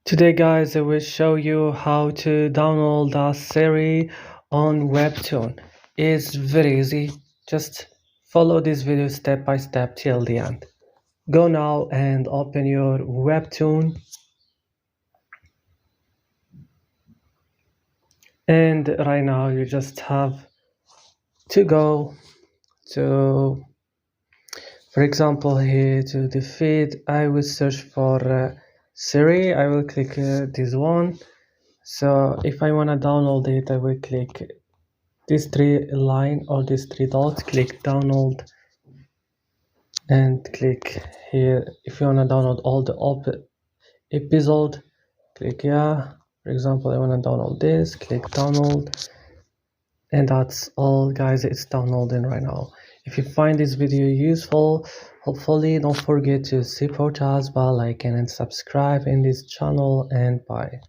Today guys, I will show you how to download a series on WEBTOON. It's very easy. Just follow this video step by step till the end. Go now and open your WEBTOON. And right now you just have to go to, for example, here to the feed. I will search for Siri. I will click this one. So if I want to download it, I will click this three line or these three dots, click download and click here. If you want to download all the episode, click yeah. For example, I want to download this, click download, and that's all guys, it's downloading right now. If you find this video useful, hopefully don't forget to support us by liking and subscribe in this channel, and bye.